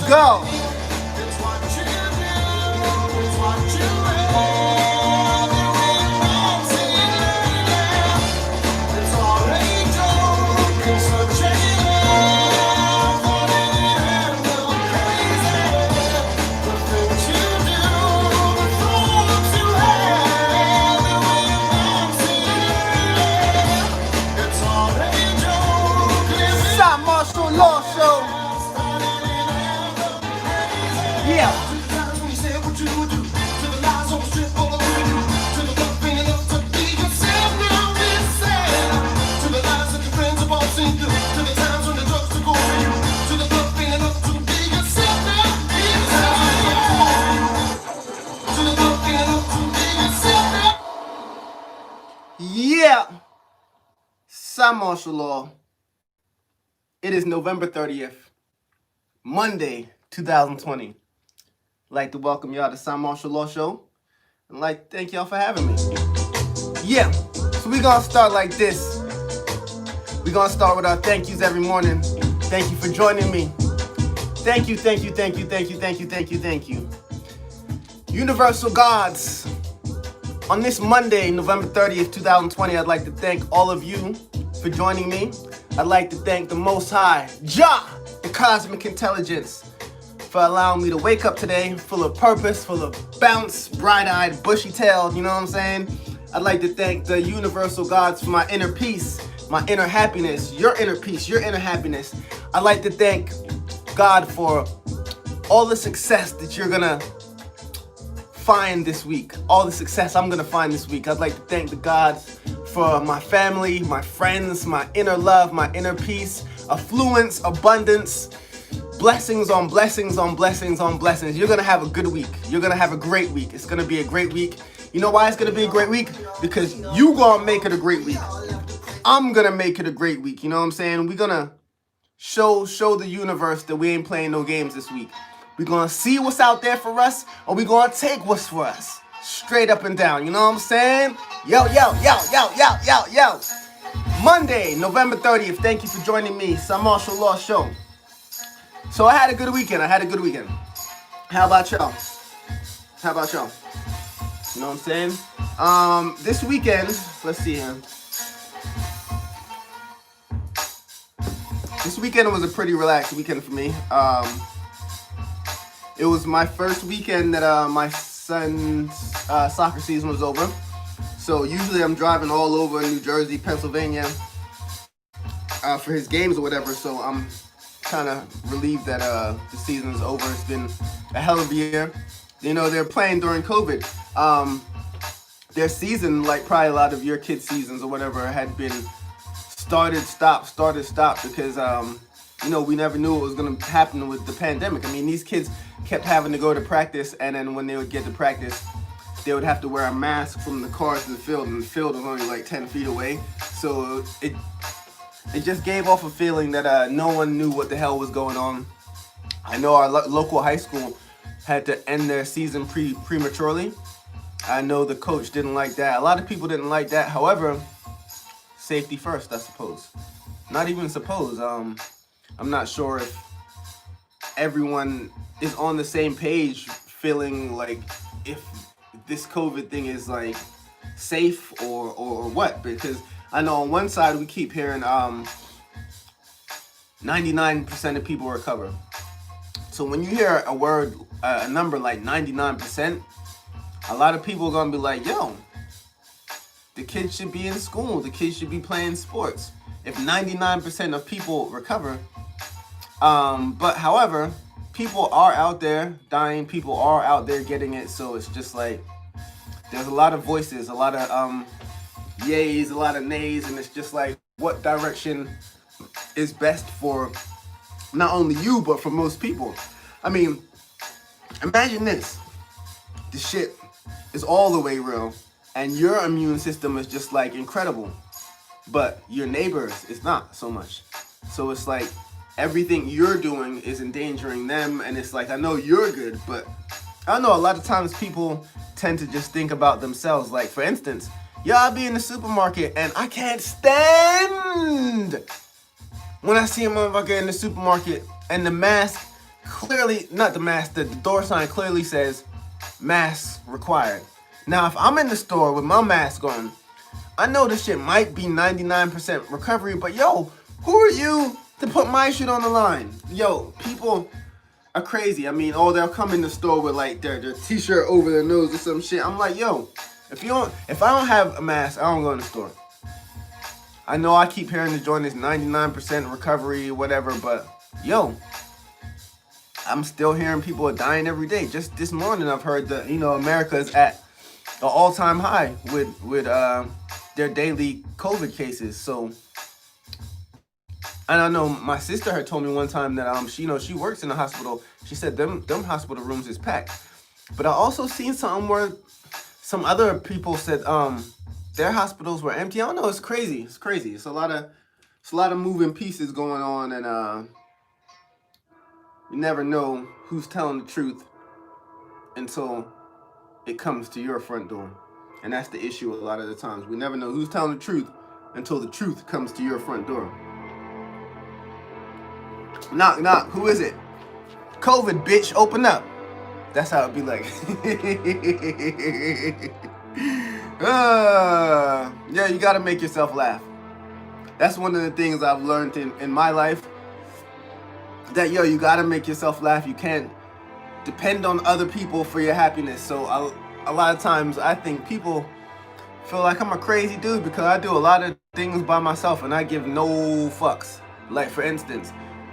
go. Cymarshall Law Show. Yeah. Yeah. Cymarshall Law. It is November 30th, Monday, 2020. I'd like to welcome y'all to Cymarshall Law Show. And I'd like to thank y'all for having me. Yeah, so we're going to start like this. We're going to start with our thank yous every morning. Thank you for joining me. Thank you, thank you, thank you, thank you, thank you, thank you, thank you. Universal Gods. On this Monday, November 30th, 2020, I'd like to thank all of you for joining me. I'd like to thank the Most High, Jah, the cosmic intelligence, for allowing me to wake up today full of purpose, full of bounce, bright-eyed, bushy-tailed, you know what I'm saying? I'd like to thank the universal gods for my inner peace, my inner happiness, your inner peace, your inner happiness. I'd like to thank God for all the success that you're gonna find this week, all the success I'm gonna find this week. I'd like to thank the gods for my family, my friends, my inner love, my inner peace, affluence, abundance, blessings on blessings on blessings on blessings. You're gonna have a good week. You're gonna have a great week. It's gonna be a great week. You know why it's gonna be a great week? Because you gonna make it a great week. I'm gonna make it a great week. You know what I'm saying? We're gonna show the universe that we ain't playing no games this week. We're gonna see what's out there for us, or we're gonna take what's for us. Straight up and down, you know what I'm saying? Yo, yo, yo, yo, yo, yo, yo. Monday, November 30th. Thank you for joining me, Cymarshall Law Show. So I had a good weekend. How about y'all? How about y'all? You know what I'm saying? This weekend, let's see here. This weekend was a pretty relaxed weekend for me. It was my first weekend that my son's soccer season was over. So usually I'm driving all over New Jersey, Pennsylvania for his games or whatever. So I'm kind of relieved that the season's over. It's been a hell of a year. You know, they're playing during COVID. Their season, like probably a lot of your kids' seasons or whatever, had been started, stop, because you know, we never knew what was going to happen with the pandemic. I mean, these kids kept having to go to practice, and then when they would get to practice, they would have to wear a mask from the car to the field, and the field was only like 10 feet away. So it just gave off a feeling that no one knew what the hell was going on. I know our local high school had to end their season prematurely. I know the coach didn't like that. A lot of people didn't like that. However, safety first, I suppose. Not even suppose. I'm not sure if everyone is on the same page, feeling like if this COVID thing is like safe or what, because I know on one side we keep hearing 99% of people recover. So when you hear a number like 99%, a lot of people are gonna be like, yo, the kids should be in school, the kids should be playing sports. If 99% of people recover, but however, people are out there dying, people are out there getting it, so it's just like, there's a lot of voices, a lot of yays, a lot of nays, and it's just like, what direction is best for not only you, but for most people? I mean, imagine this. The shit is all the way real, and your immune system is just like incredible, but your neighbors is not so much. So it's like, everything you're doing is endangering them, and it's like, I know you're good, but I know a lot of times people tend to just think about themselves. Like, for instance, I'll be in the supermarket and I can't stand when I see a motherfucker in the supermarket and the mask clearly, not the mask, the door sign clearly says mask required. Now, if I'm in the store with my mask on, I know this shit might be 99% recovery, but yo, who are you to put my shit on the line? Yo, people are crazy. I mean, oh, they'll come in the store with like their t-shirt over their nose or some shit. I'm like, yo, if I don't have a mask, I don't go in the store. I know I keep hearing the joint is 99% recovery, whatever, but yo, I'm still hearing people are dying every day. Just this morning, I've heard that America is at an all-time high with their daily COVID cases. So, and I know my sister had told me one time that she works in a hospital. She said them hospital rooms is packed. But I also seen something where some other people said their hospitals were empty. I don't know. It's crazy. It's crazy. It's a lot of moving pieces going on, and you never know who's telling the truth until it comes to your front door. And that's the issue a lot of the times. We never know who's telling the truth until the truth comes to your front door. Knock, knock. Who is it? COVID, bitch. Open up. That's how it be like. Yeah, you got to make yourself laugh. That's one of the things I've learned in my life. That, yo, you got to make yourself laugh. You can't depend on other people for your happiness. So a lot of times I think people feel like I'm a crazy dude because I do a lot of things by myself and I give no fucks. Like, for instance,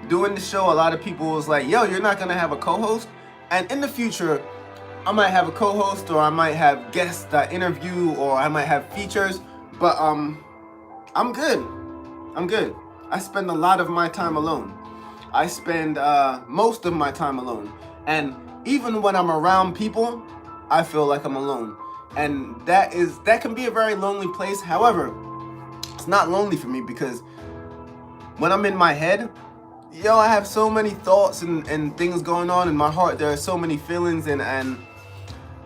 doing the show, a lot of people was like, yo, you're not gonna have a co-host? And in the future, I might have a co-host, or I might have guests that I interview, or I might have features, but I'm good. I spend a lot of my time alone. I spend most of my time alone. And even when I'm around people, I feel like I'm alone. And that can be a very lonely place. However, it's not lonely for me because when I'm in my head, yo, I have so many thoughts and things going on in my heart. There are so many feelings, and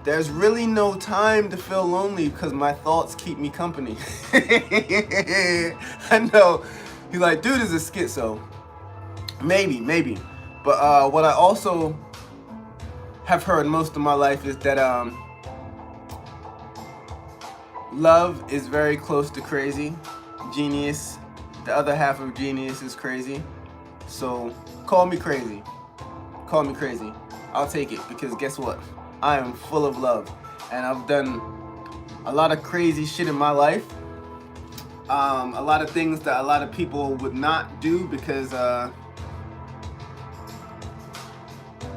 there's really no time to feel lonely because my thoughts keep me company. I know. You're like, dude is a schizo. Maybe. But what I also have heard most of my life is that love is very close to crazy. Genius, the other half of genius is crazy. So call me crazy. I'll take it, because guess what? I am full of love, and I've done a lot of crazy shit in my life. A lot of things that a lot of people would not do because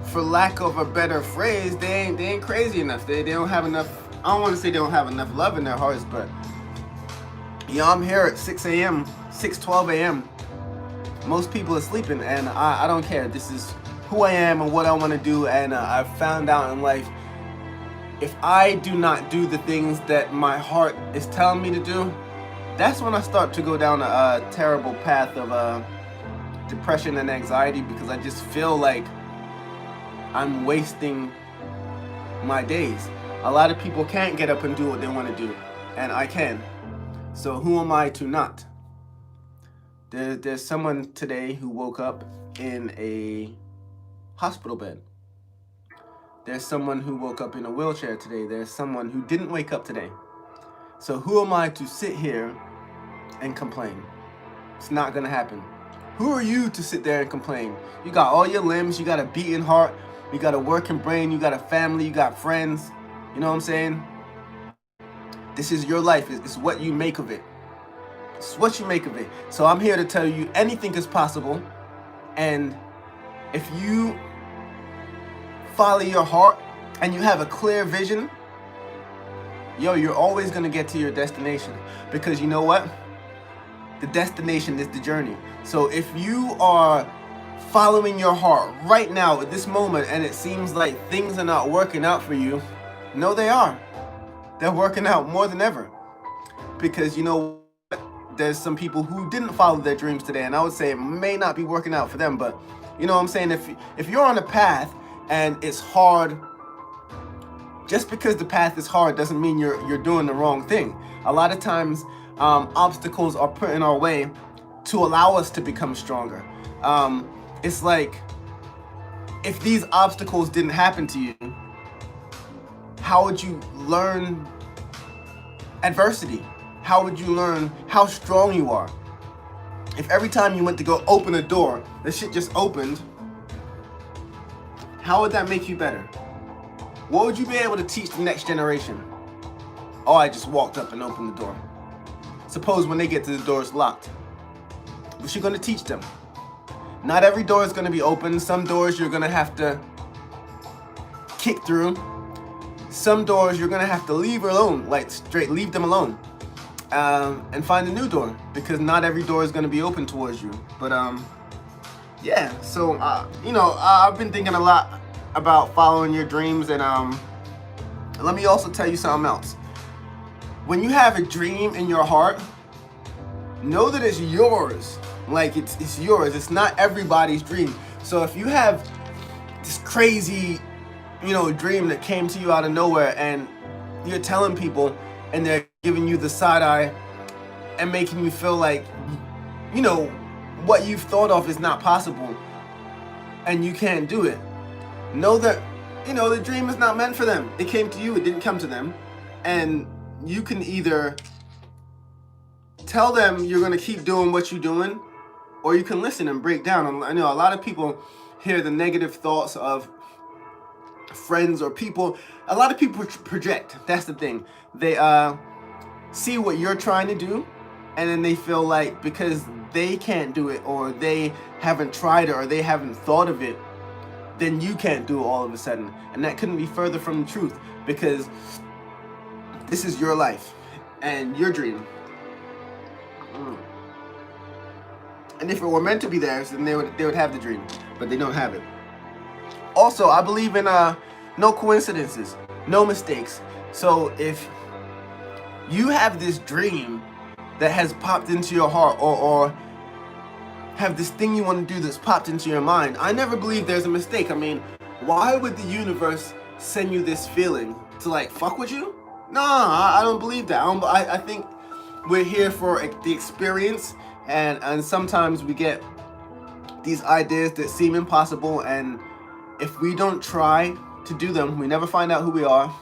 for lack of a better phrase, they ain't crazy enough. They don't have enough. I don't want to say they don't have enough love in their hearts, but I'm here at 6:12 a.m. Most people are sleeping, and I don't care. This is who I am and what I want to do, and I've found out in life, if I do not do the things that my heart is telling me to do, that's when I start to go down a terrible path of depression and anxiety, because I just feel like I'm wasting my days. A lot of people can't get up and do what they want to do, and I can. So who am I to not? There's someone today who woke up in a hospital bed. There's someone who woke up in a wheelchair today. There's someone who didn't wake up today. So who am I to sit here and complain? It's not gonna happen. Who are you to sit there and complain? You got all your limbs, you got a beating heart, you got a working brain, you got a family, you got friends. You know what I'm saying? This is your life. It's what you make of it. It's what you make of it. So I'm here to tell you anything is possible. And if you follow your heart and you have a clear vision, yo, you're always going to get to your destination. Because you know what? The destination is the journey. So if you are following your heart right now at this moment and it seems like things are not working out for you, no, they are. They're working out more than ever. Because you know what? There's some people who didn't follow their dreams today, and I would say it may not be working out for them, but you know what I'm saying? If you're on a path and it's hard, just because the path is hard doesn't mean you're doing the wrong thing. A lot of times obstacles are put in our way to allow us to become stronger. It's like if these obstacles didn't happen to you, how would you learn adversity? How would you learn how strong you are? If every time you went to go open a door, the shit just opened, how would that make you better? What would you be able to teach the next generation? Oh, I just walked up and opened the door. Suppose when they get to the door, it's locked. What you gonna teach them? Not every door is gonna be open. Some doors you're gonna have to kick through. Some doors you're gonna have to leave alone, like straight leave them alone, and find a new door, because not every door is gonna be open towards you. But yeah. So I've been thinking a lot about following your dreams, and let me also tell you something else. When you have a dream in your heart, know that it's yours. Like it's yours. It's not everybody's dream. So if you have this crazy, dream that came to you out of nowhere, and you're telling people, and they're giving you the side eye and making you feel like, what you've thought of is not possible, and you can't do it. Know that, the dream is not meant for them. It came to you. It didn't come to them. And you can either tell them you're going to keep doing what you're doing, or you can listen and break down. I know a lot of people hear the negative thoughts of friends or people. A lot of people project. That's the thing. They see what you're trying to do, and then they feel like because they can't do it, or they haven't tried it, or they haven't thought of it, then you can't do it all of a sudden. And that couldn't be further from the truth, because this is your life and your dream. And if it were meant to be theirs, then they would have the dream, but they don't have it. Also, I believe in no coincidences, no mistakes. So if you have this dream that has popped into your heart, or have this thing you want to do that's popped into your mind, I never believe there's a mistake. I mean, why would the universe send you this feeling to like fuck with you? No, I don't believe that. I think we're here for the experience, and sometimes we get these ideas that seem impossible, and if we don't try to do them, we never find out who we are.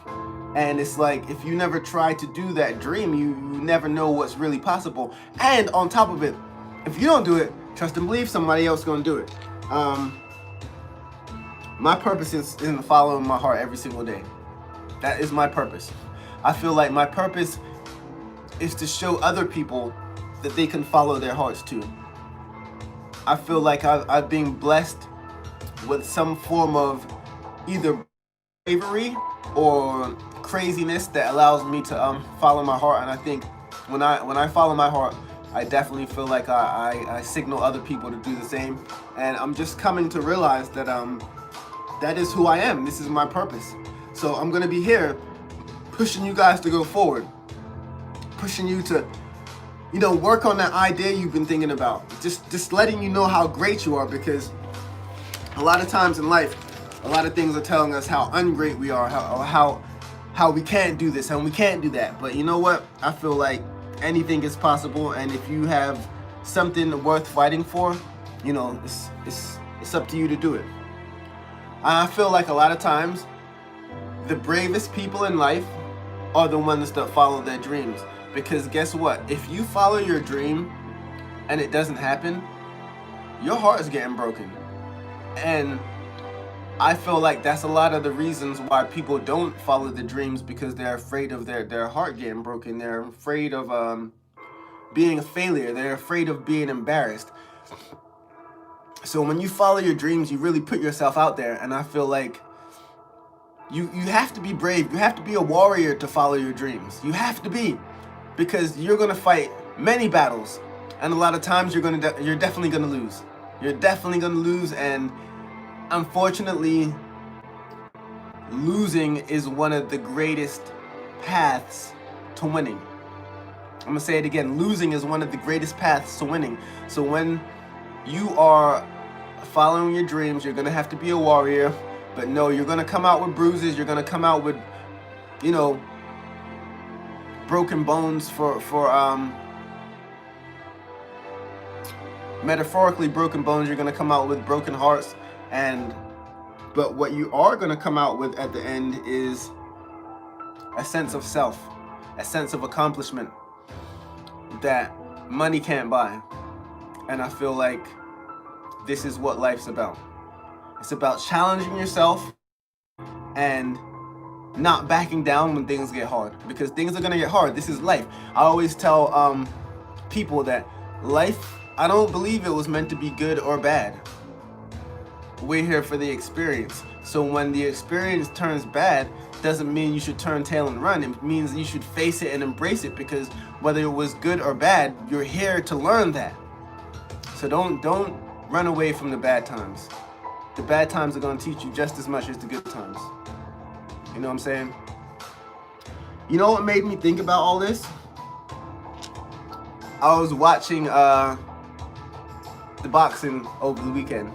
And it's like, if you never try to do that dream, you never know what's really possible. And on top of it, if you don't do it, trust and believe somebody else is going to do it. My purpose is in following my heart every single day. That is my purpose. I feel like my purpose is to show other people that they can follow their hearts too. I feel like I've been blessed with some form of either bravery or craziness that allows me to follow my heart. And I think when I follow my heart, I definitely feel like I signal other people to do the same. And I'm just coming to realize that that is who I am. This is my purpose. So I'm gonna be here pushing you guys to go forward, pushing you to work on that idea you've been thinking about. Just letting you know how great you are, because a lot of times in life, a lot of things are telling us how ungreat we are, how we can't do this and we can't do that. But you know what? I feel like anything is possible, and if you have something worth fighting for, it's up to you to do it. I feel like a lot of times the bravest people in life are the ones that follow their dreams. Because guess what? If you follow your dream and it doesn't happen, your heart is getting broken. And I feel like that's a lot of the reasons why people don't follow the dreams, because they're afraid of their heart getting broken. They're afraid of being a failure. They're afraid of being embarrassed. So when you follow your dreams, you really put yourself out there. And I feel like you have to be brave. You have to be a warrior to follow your dreams. You have to be. Because you're gonna fight many battles, and a lot of times you're definitely gonna lose. You're definitely gonna lose, and unfortunately, losing is one of the greatest paths to winning. I'm gonna say it again. Losing is one of the greatest paths to winning. So when you are following your dreams, you're gonna have to be a warrior. But no, you're gonna come out with bruises. You're gonna come out with, broken bones for metaphorically broken bones. You're gonna come out with broken hearts, and But what you are going to come out with at the end is a sense of self, a sense of accomplishment that money can't buy. And I feel like this is what life's about. It's about challenging yourself and not backing down when things get hard, because things are gonna get hard. This is life. I always tell people that life, I don't believe it was meant to be good or bad. We're here for the experience. So when the experience turns bad, doesn't mean you should turn tail and run. It means you should face it and embrace it, because whether it was good or bad, you're here to learn that. So don't run away from the bad times. The bad times are gonna teach you just as much as the good times. You know what I'm saying? You know what made me think about all this? I was watching the boxing over the weekend.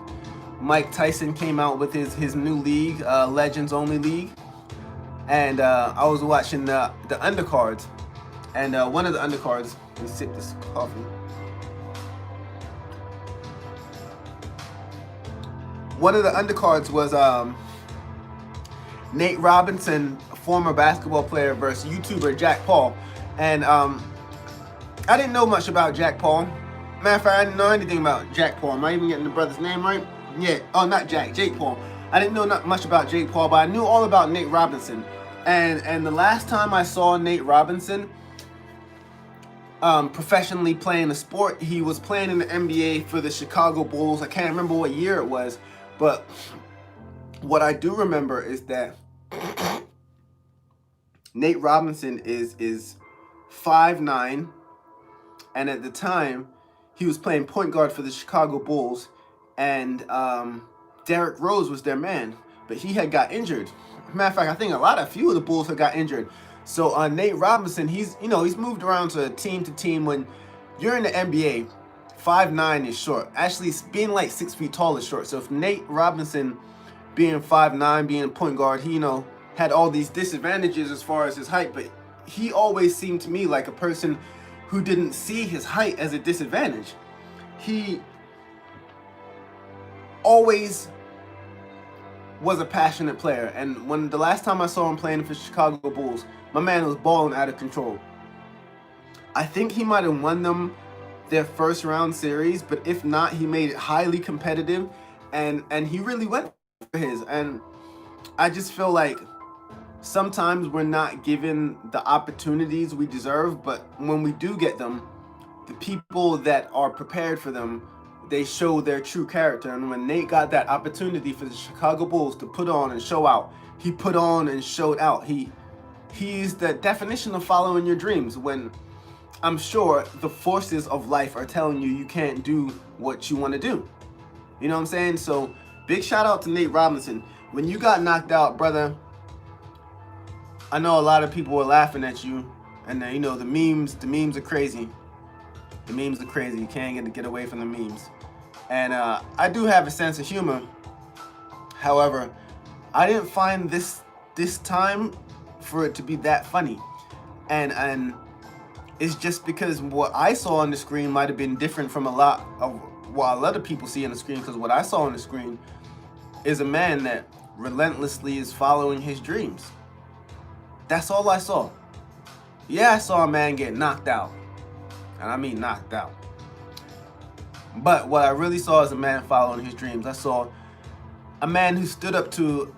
Mike Tyson came out with his new league, Legends Only League. And I was watching the undercards. And one of the undercards, let me sip this coffee. One of the undercards was Nate Robinson, a former basketball player, versus YouTuber Jack Paul. And I didn't know much about Jack Paul. Matter of fact, I didn't know anything about Jack Paul. Am I even getting the brother's name right? Yeah. Oh, not Jack. Jake Paul. I didn't know not much about Jake Paul, but I knew all about Nate Robinson. And the last time I saw Nate Robinson professionally playing a sport, he was playing in the NBA for the Chicago Bulls. I can't remember what year it was, but what I do remember is that Nate Robinson is 5'9", and at the time he was playing point guard for the Chicago Bulls, and Derrick Rose was their man, but he had got injured. Matter of fact, I think a few of the Bulls had got injured. So Nate Robinson, he's moved around to team. When you're in the NBA, 5'9" is short. Actually, being like 6 feet tall is short. So if Nate Robinson, being 5'9", being a point guard, he had all these disadvantages as far as his height, but he always seemed to me like a person who didn't see his height as a disadvantage. He always was a passionate player, and when the last time I saw him playing for Chicago Bulls, my man was balling out of control. I think he might have won them their first round series, but if not, he made it highly competitive, and he really went for his. And I just feel like sometimes we're not given the opportunities we deserve, but when we do get them, the people that are prepared for them, they show their true character. And when Nate got that opportunity for the Chicago Bulls to put on and show out, he put on and showed out. He's the definition of following your dreams, when I'm sure the forces of life are telling you you can't do what you want to do. You know what I'm saying? So big shout out to Nate Robinson. When you got knocked out, brother, I know a lot of people were laughing at you, and the memes are crazy. The memes are crazy. You can't get away from the memes. And I do have a sense of humor. However, I didn't find this time for it to be that funny. And it's just because what I saw on the screen might have been different from a lot of what a lot of people see on the screen. Because what I saw on the screen is a man that relentlessly is following his dreams. That's all I saw. Yeah, I saw a man get knocked out. And I mean knocked out. But what I really saw is a man following his dreams. I saw a man who stood up to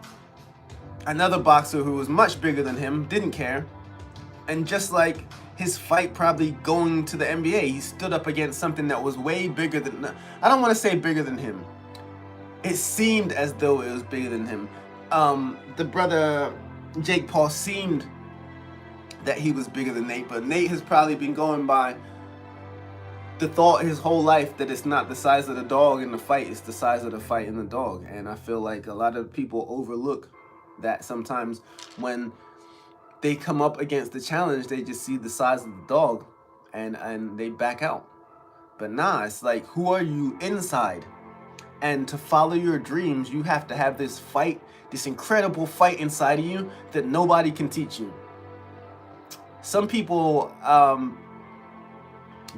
another boxer who was much bigger than him, didn't care. And just like his fight probably going to the NBA, he stood up against something that was way bigger than, I don't want to say bigger than him. It seemed as though it was bigger than him. The brother Jake Paul seemed that he was bigger than Nate, but Nate has probably been going by the thought his whole life that it's not the size of the dog in the fight, it's the size of the fight in the dog. And I feel like a lot of people overlook that sometimes. When they come up against the challenge, they just see the size of the dog and they back out. But nah, it's like, who are you inside? And to follow your dreams, you have to have this fight, this incredible fight inside of you that nobody can teach you. Some people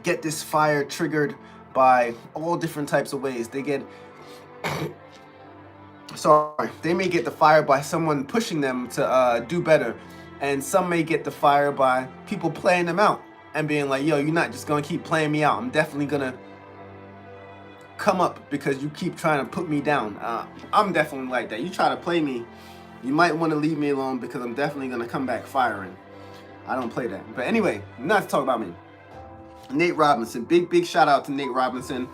get this fire triggered by all different types of ways. They get sorry, they may get the fire by someone pushing them to do better, and some may get the fire by people playing them out and being like, yo, you're not just gonna keep playing me out. I'm definitely gonna come up because you keep trying to put me down. I'm definitely like that. You try to play me, you might want to leave me alone because I'm definitely gonna come back firing. I don't play that. But anyway, not to talk about me. Nate Robinson, big shout out to Nate Robinson.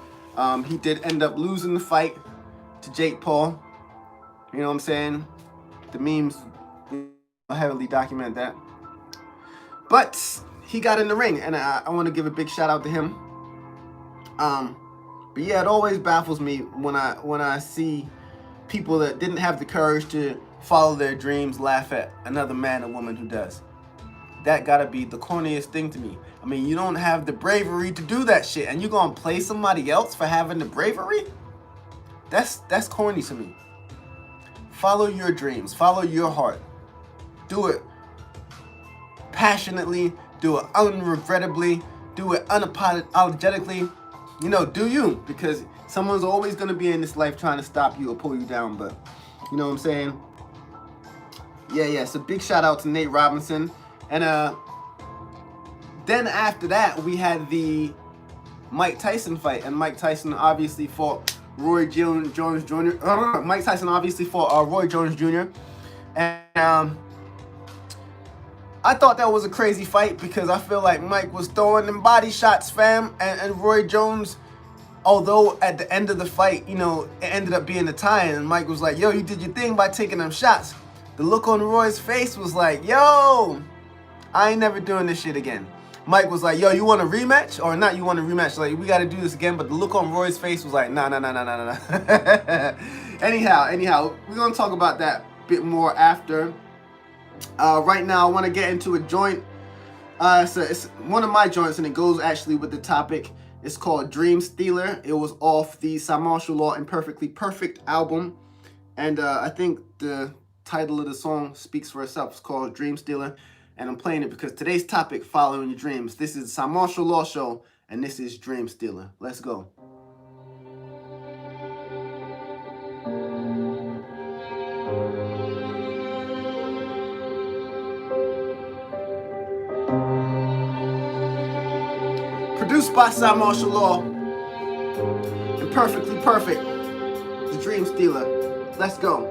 He did end up losing the fight to Jake Paul. You know what I'm saying? The memes heavily document that. But he got in the ring, and I want to give a big shout out to him. But yeah, it always baffles me when I see people that didn't have the courage to follow their dreams laugh at another man or woman who does. That gotta be the corniest thing to me. I mean, you don't have the bravery to do that shit, and you gonna play somebody else for having the bravery? That's corny to me. Follow your dreams. Follow your heart. Do it passionately. Do it unregrettably. Do it unapologetically. You know, do you. Because someone's always going to be in this life trying to stop you or pull you down. But, you know what I'm saying? Yeah. So big shout out to Nate Robinson. And then after that, we had the Mike Tyson fight. And Mike Tyson obviously fought Roy Jones Jr. Mike Tyson obviously fought Roy Jones Jr. And I thought that was a crazy fight because I feel like Mike was throwing them body shots, fam. And Roy Jones, although at the end of the fight, you know, it ended up being a tie. And Mike was like, yo, you did your thing by taking them shots. The look on Roy's face was like, yo, I ain't never doing this shit again. Mike was like, yo, you want a rematch? Or not you want a rematch, like, we got to do this again. But the look on Roy's face was like, nah. Anyhow, we're going to talk about that a bit more after. Right now, I want to get into a joint. So it's one of my joints, and it goes actually with the topic. It's called Dream Stealer. It was off the Cymarshall Imperfectly Perfect album. And I think the title of the song speaks for itself. It's called Dream Stealer. And I'm playing it because today's topic, following your dreams. This is Cymarshall Law Show, and this is Dream Stealer. Let's go. Produced by Cymarshall Law, and Perfectly Perfect, the Dream Stealer. Let's go.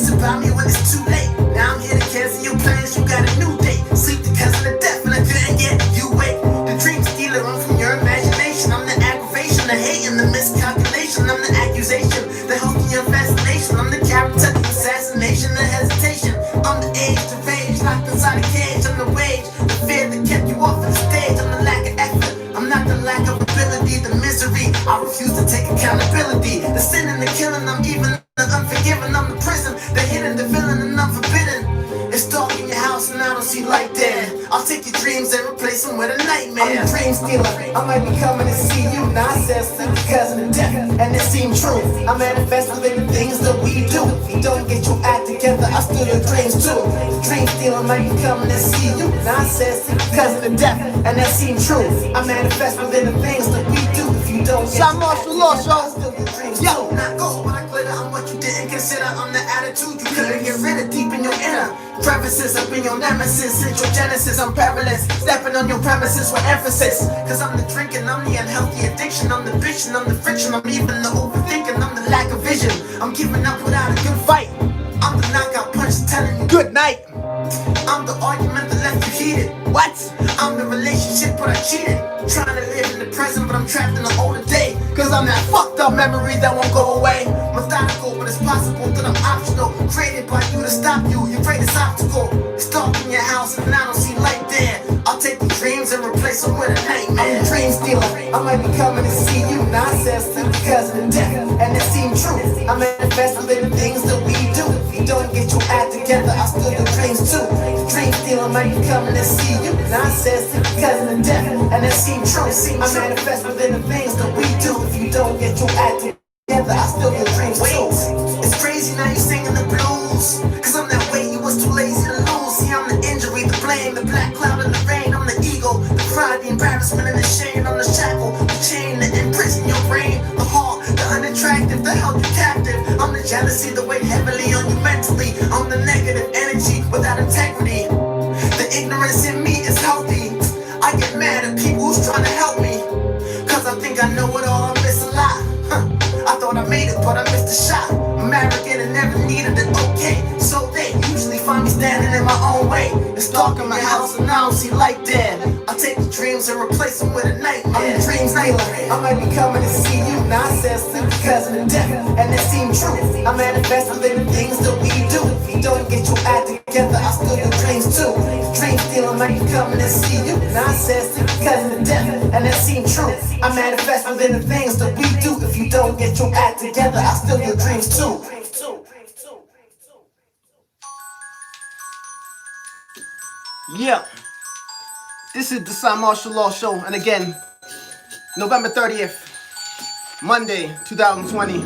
About me when it's too late. Now I'm here to cancel your plans. You got a new date. Sleep because of the death, and I couldn't get you awake. The dream stealer, I'm from your imagination. I'm the aggravation, the hate, and the miscalculation. I'm the accusation, the hope in your fascination. I'm the character, assassination, the hesitation. I'm the age, the rage, locked inside a cage. I'm the wage, the fear that kept you off of the stage. I'm the lack of effort. I'm not the lack of ability, the misery. I refuse to take accountability. The sin and the killing, I'm even the unforgiven. I'm the prison, the hidden, the villain, and I'm forbidden. It's dark in your house and I don't see light there. I'll take your dreams and replace them with a nightmare. I'm a dream stealer, I might be coming to see you. Nonsense, because of the death, and it seemed true. I manifest within the things that we do. If you don't get your act together, I steal your dreams too. The dream stealer might be coming to see you. Nonsense, because of the death, and that seemed true. I manifest within the things that we do. If you don't get your act together, I steal your dreams too. Not gold, but I glitter. I'm what you didn't consider. I'm the attitude you couldn't get rid of deep in your inner crevices. I've been your nemesis since your genesis. I'm perilous, stepping on your premises with emphasis. Cause I'm the drinking, I'm the unhealthy addiction. I'm the bitching, I'm the friction, I'm even the overthinking. I'm the lack of vision, I'm giving up without a good fight. I'm the knockout punch telling you good night. I'm the argument that left you heated. What? I'm the relationship but I cheated. Trying to live in the present but I'm trapped in the older day. Cause I'm that fucked up memory that won't go away. Methodical but it's possible that I'm optional. Created by you to stop you, your greatest obstacle. It's dark in your house and I don't see light there. I'll take the dreams and replace them with a nightmare. I'm a dream stealer, I might be coming to see you. Nonsense because of the death, and it seemed true. I manifest within the things that we do. If you don't get your act together, I steal your dreams too. The dream stealer might be coming to see you. Nonsense because of the death, and it seemed true. I manifest within the things that we do. If you don't get your act together, I steal your dreams too. It's crazy now you singing the blues. lose. Cause I'm that way, you was too lazy to lose. See, I'm the injury, the blame, the black cloud in the rain. I'm the ego, the pride, the embarrassment, and the shame. I'm the shackle, the chain that imprison your brain. The heart, the unattractive, the held you captive. I'm the jealousy, the weight heavily on you mentally. I'm the negative energy without integrity. The ignorance in me is healthy. I get mad at people who's trying to help me. Cause I think I know it all, I miss a lot. I thought I made it, but I missed a shot. I'm arrogant and never needed it, okay. So they usually find me standing in my own way. It's dark in my house and I don't see light there. I take the dreams and replace them with a nightmare. I'm the dreams nightmare. I might be coming to see you. Nonsense because of the death, and it seems true. I manifest within the things that we do. If you don't get your act together, I steal your dreams too. Dream stealing might be coming to see you. Nonsense because of the death, and it seems true. I manifest within the things that we do. If you don't get your act together, I steal your dreams too. Yeah, this is the Cymarshall Show, and again, November 30th, Monday, 2020,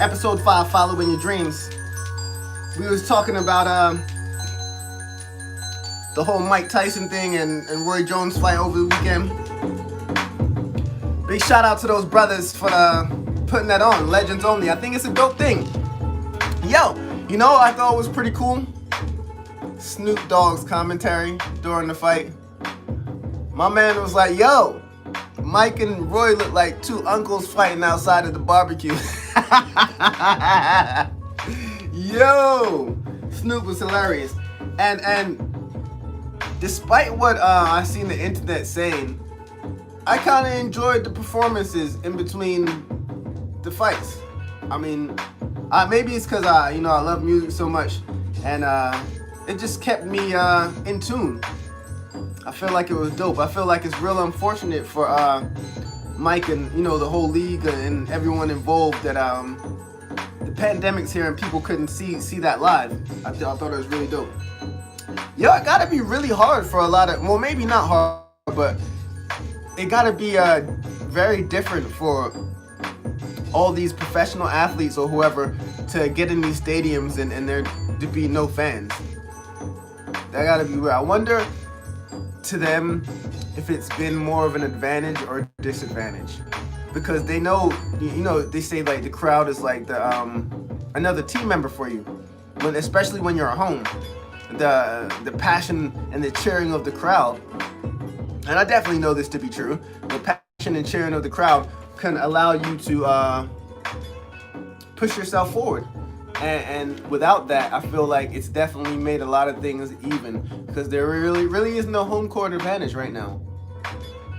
episode 5, Following Your Dreams. We was talking about the whole Mike Tyson thing and Roy Jones fight over the weekend. Big shout out to those brothers for putting that on, Legends Only. I think it's a dope thing. Yo, you know I thought it was pretty cool? Snoop Dogg's commentary during the fight. My man was like, yo, Mike and Roy look like two uncles fighting outside of the barbecue. Yo, Snoop was hilarious. And despite what I seen the internet saying, I kind of enjoyed the performances in between the fights. I mean, maybe it's because I love music so much, and it just kept me in tune. I feel like it was dope. I feel like it's real unfortunate for Mike and the whole league and everyone involved that the pandemic's here and people couldn't see that live. I thought it was really dope. Yo, it gotta be really hard for a lot of, well, maybe not hard, but it gotta be very different for all these professional athletes or whoever to get in these stadiums and there to be no fans. That gotta be weird. I wonder to them if it's been more of an advantage or disadvantage, because they know, they say like the crowd is like the another team member for you, especially when you're at home. The passion and the cheering of the crowd, and I definitely know this to be true. The passion and cheering of the crowd can allow you to push yourself forward. And without that, I feel like it's definitely made a lot of things even, because there really is no home court advantage right now.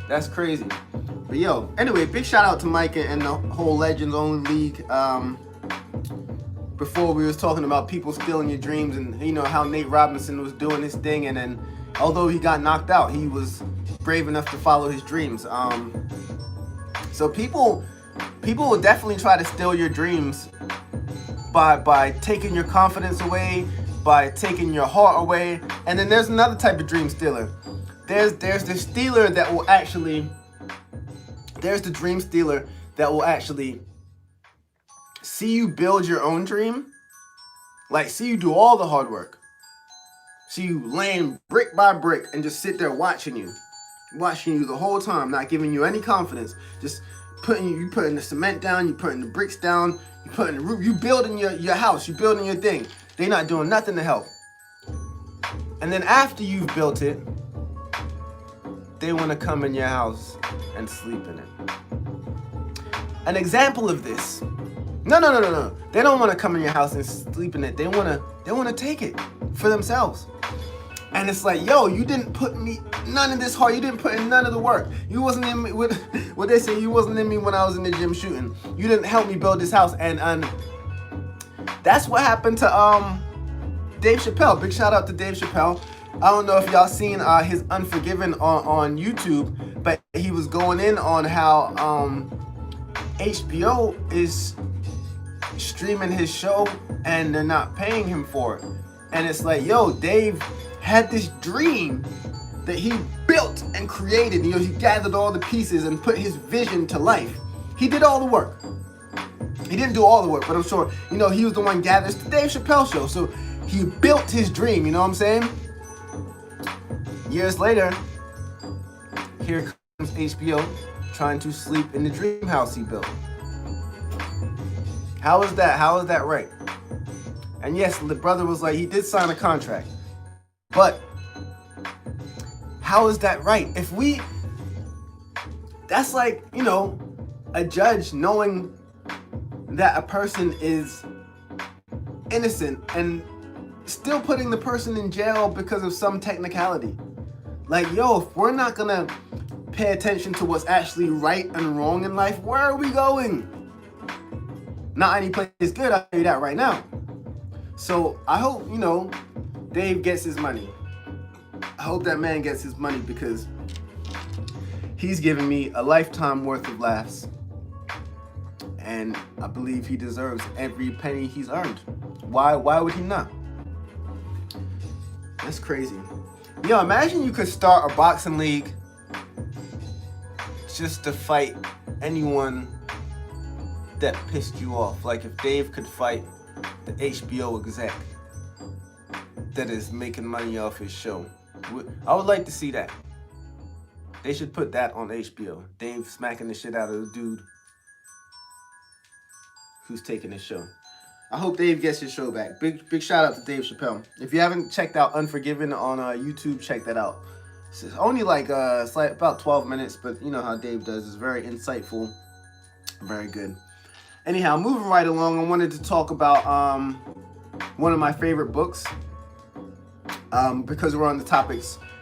That's crazy. But yo, anyway, big shout out to Mike and the whole Legends Only League. Before we was talking about people stealing your dreams and how Nate Robinson was doing his thing, and then although he got knocked out, he was brave enough to follow his dreams. So people will definitely try to steal your dreams by taking your confidence away, by taking your heart away. And then there's another type of dream stealer. There's the stealer that will actually, there's the dream stealer that will actually see you build your own dream, like see you do all the hard work, see you laying brick by brick and just sit there watching you the whole time, not giving you any confidence, just you putting the cement down, you putting the bricks down, you putting the roof, you building your house, you building your thing. They not doing nothing to help. And then after you've built it, they want to come in your house and sleep in it. An example of this. No. They don't want to come in your house and sleep in it. They want to take it for themselves. And it's like, yo, you didn't put me none of this hard. You didn't put in none of the work. You wasn't in me with what they say. You wasn't in me when I was in the gym shooting. You didn't help me build this house. And that's what happened to Dave Chappelle. Big shout out to Dave Chappelle. I don't know if y'all seen his Unforgiven on YouTube, but he was going in on how HBO is streaming his show and they're not paying him for it. And it's like, yo, Dave had this dream that he built and created. He gathered all the pieces and put his vision to life. He did all the work. He didn't do all the work, but I'm sure, he was the one gathered. It's the Dave Chappelle show. So he built his dream, you know what I'm saying? Years later, here comes HBO trying to sleep in the dream house he built. How is that? How is that right? And yes, the brother was like, he did sign a contract. But how is that right? That's like, a judge knowing that a person is innocent and still putting the person in jail because of some technicality. Like, if we're not gonna pay attention to what's actually right and wrong in life, where are we going? Not any place is good, I'll tell you that right now. So I hope, Dave gets his money. I hope that man gets his money because he's given me a lifetime worth of laughs. And I believe he deserves every penny he's earned. Why would he not? That's crazy. Imagine you could start a boxing league just to fight anyone that pissed you off. Like if Dave could fight the HBO exec that is making money off his show. I would like to see that. They should put that on HBO. Dave smacking the shit out of the dude who's taking his show. I hope Dave gets his show back. Big shout out to Dave Chappelle. If you haven't checked out Unforgiven on YouTube, check that out. It's only it's like about 12 minutes, but you know how Dave does. It's very insightful, very good. Anyhow, moving right along, I wanted to talk about one of my favorite books because we're on the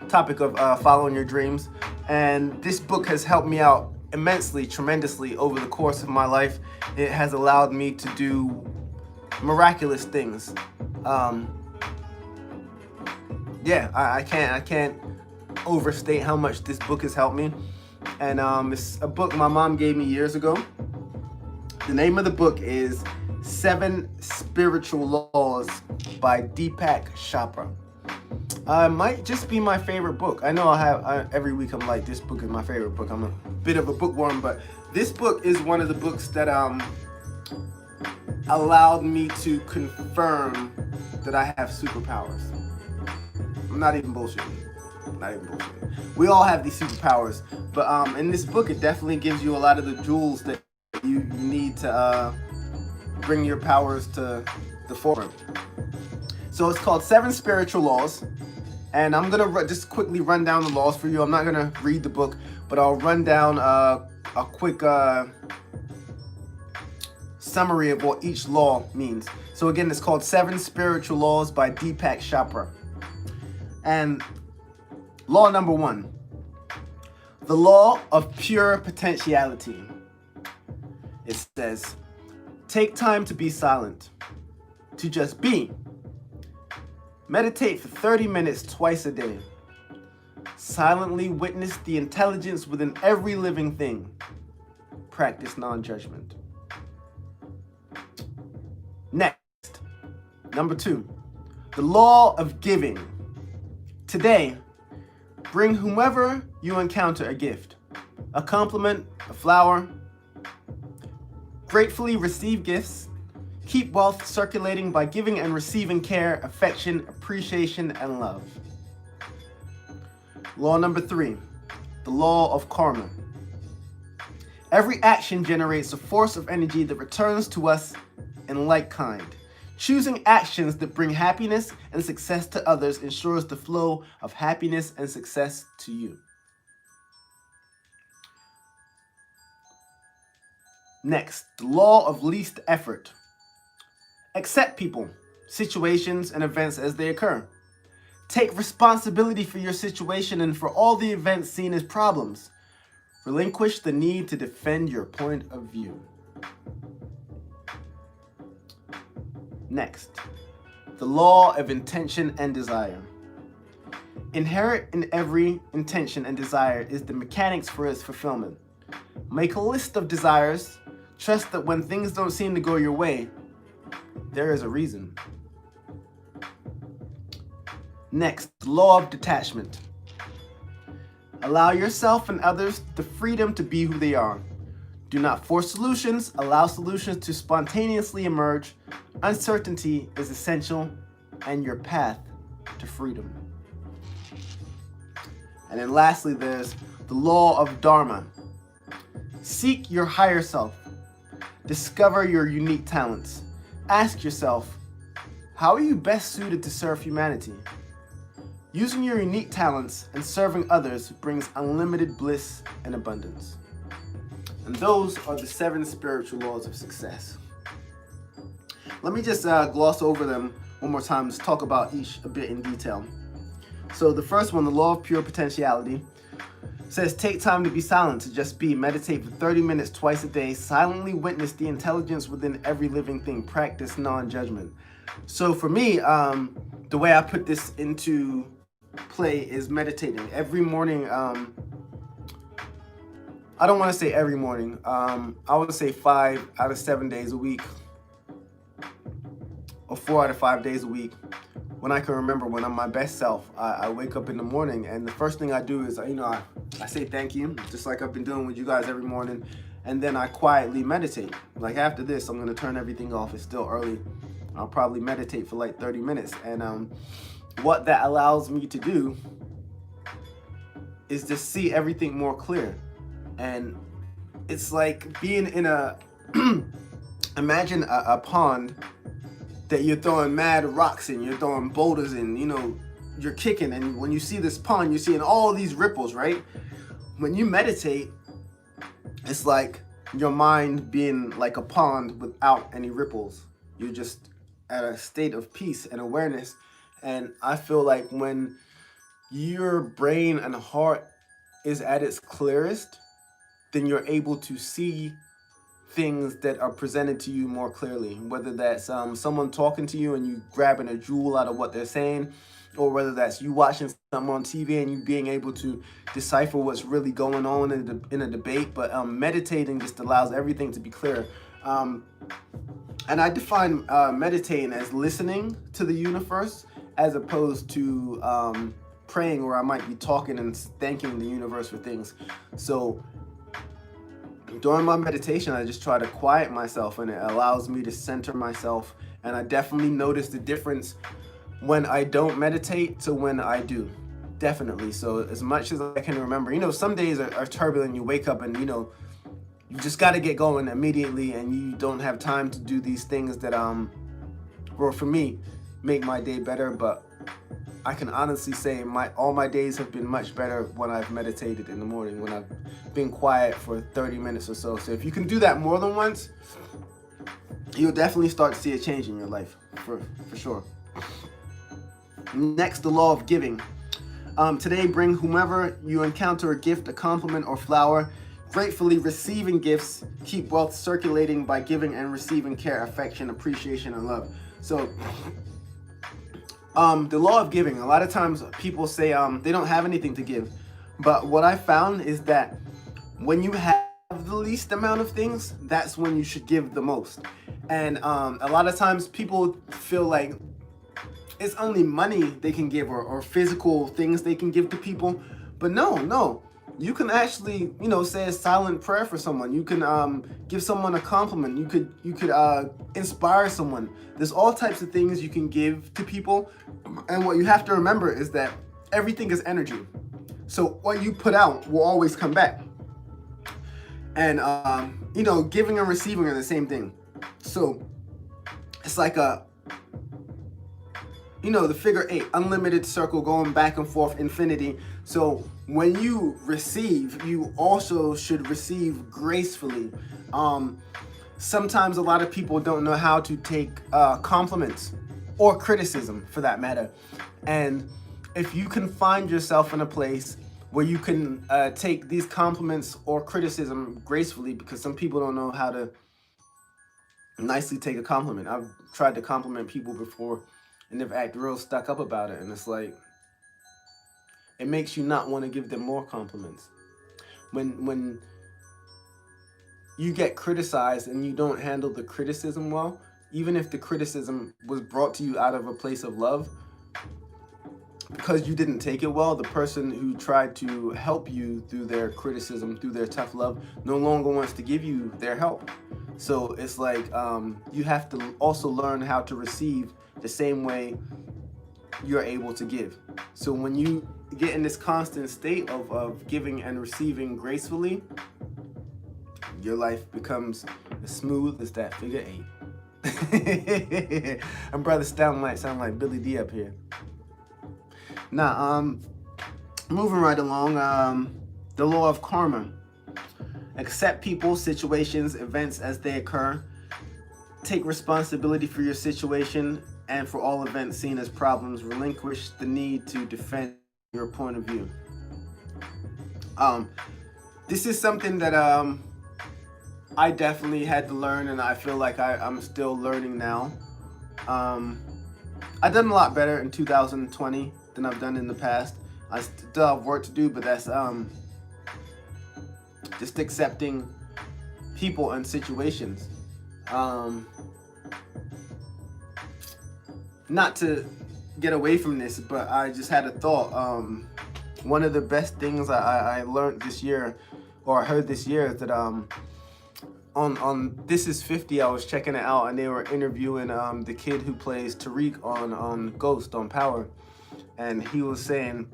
topic of following your dreams, and this book has helped me out immensely, tremendously over the course of my life. It has allowed me to do miraculous things. I can't overstate how much this book has helped me. And it's a book my mom gave me years ago. The name of the book is 7 Spiritual Laws by Deepak Chopra. Might just be my favorite book. I know every week I'm like, this book is my favorite book. I'm a bit of a bookworm, but this book is one of the books that allowed me to confirm that I have superpowers. I'm not even bullshitting. We all have these superpowers, but in this book it definitely gives you a lot of the jewels that you need to bring your powers to the forefront. So it's called 7 Spiritual Laws, and I'm gonna just quickly run down the laws for you. I'm not gonna read the book, but I'll run down a quick summary of what each law means. So again, it's called 7 Spiritual Laws by Deepak Chopra. And law number 1, the law of pure potentiality. It says, take time to be silent, to just be. Meditate for 30 minutes twice a day. Silently witness the intelligence within every living thing. Practice non-judgment. Next, number 2, the law of giving. Today, bring whomever you encounter a gift, a compliment, a flower. Gratefully receive gifts. Keep wealth circulating by giving and receiving care, affection, appreciation, and love. Law number 3, the law of karma. Every action generates a force of energy that returns to us in like kind. Choosing actions that bring happiness and success to others ensures the flow of happiness and success to you. Next, the law of least effort. Accept people, situations, and events as they occur. Take responsibility for your situation and for all the events seen as problems. Relinquish the need to defend your point of view. Next, the law of intention and desire. Inherent in every intention and desire is the mechanics for its fulfillment. Make a list of desires. Trust that when things don't seem to go your way, there is a reason. Next, the law of detachment. Allow yourself and others the freedom to be who they are. Do not force solutions. Allow solutions to spontaneously emerge. Uncertainty is essential and your path to freedom. And then lastly, there's the law of Dharma. Seek your higher self. Discover your unique talents. Ask yourself, how are you best suited to serve humanity? Using your unique talents and serving others brings unlimited bliss and abundance. And those are the 7 spiritual laws of success. Let me just gloss over them one more time, just talk about each a bit in detail. So the first one, the law of pure potentiality, says take time to be silent, to just be. Meditate for 30 minutes twice a day. Silently witness the intelligence within every living thing. Practice non-judgment. So for me, the way I put this into play is meditating. Every morning, I don't want to say every morning. I would say 5 out of 7 days a week, or 4 out of 5 days a week. When I can remember, when I'm my best self, I wake up in the morning, and the first thing I do is, I say thank you, just like I've been doing with you guys every morning, and then I quietly meditate. Like after this, I'm gonna turn everything off. It's still early. I'll probably meditate for like 30 minutes, and what that allows me to do is just see everything more clear. And it's like being in a imagine a pond that you're throwing mad rocks in, you're throwing boulders in, you're kicking, and when you see this pond, you're seeing all these ripples, right? When you meditate, it's like your mind being like a pond without any ripples. You're just at a state of peace and awareness. And I feel like when your brain and heart is at its clearest, then you're able to see things that are presented to you more clearly, whether that's someone talking to you and you grabbing a jewel out of what they're saying, or whether that's you watching something on TV and you being able to decipher what's really going on in a debate. But meditating just allows everything to be clear. And I define meditating as listening to the universe as opposed to praying, where I might be talking and thanking the universe for things. So during my meditation, I just try to quiet myself, and it allows me to center myself. And I definitely notice the difference when I don't meditate to when I do. Definitely. So as much as I can remember, some days are turbulent. You wake up and, you just got to get going immediately, and you don't have time to do these things that, well, for me, make my day better. But I can honestly say all my days have been much better when I've meditated in the morning, when I've been quiet for 30 minutes or so. So if you can do that more than once, you'll definitely start to see a change in your life, for sure. Next, the law of giving. Today, bring whomever you encounter a gift, a compliment, or flower. Gratefully receiving gifts, keep wealth circulating by giving and receiving care, affection, appreciation, and love. So the law of giving, a lot of times people say they don't have anything to give. But what I found is that when you have the least amount of things, that's when you should give the most. And a lot of times people feel like it's only money they can give, or physical things they can give to people. But no. You can actually, say a silent prayer for someone. You can give someone a compliment. You could inspire someone. There's all types of things you can give to people. And what you have to remember is that everything is energy. So what you put out will always come back. And, giving and receiving are the same thing. So it's like the figure 8, unlimited circle going back and forth, infinity. So when you receive, you also should receive gracefully. Sometimes a lot of people don't know how to take compliments or criticism, for that matter. And if you can find yourself in a place where you can take these compliments or criticism gracefully, because some people don't know how to nicely take a compliment. I've tried to compliment people before, and they've acted real stuck up about it. And it's like, it makes you not want to give them more compliments. When you get criticized and you don't handle the criticism well, even if the criticism was brought to you out of a place of love, because you didn't take it well, the person who tried to help you through their criticism, through their tough love, no longer wants to give you their help. So it's like you have to also learn how to receive the same way you're able to give. So when you get in this constant state of giving and receiving gracefully, your life becomes as smooth as that figure 8. And brother sound like Billy D up here. Now, moving right along, the law of karma. Accept people, situations, events as they occur. Take responsibility for your situation and for all events seen as problems. Relinquish the need to defend your point of view. This is something that I definitely had to learn, and I feel like I'm still learning now. I've done a lot better in 2020 than I've done in the past. I still have work to do, but that's just accepting people and situations. Not to get away from this, but I just had a thought. One of the best things I learned this year, or I heard this year, is that on This Is 50, I was checking it out, and they were interviewing the kid who plays Tariq on Ghost on Power, and he was saying,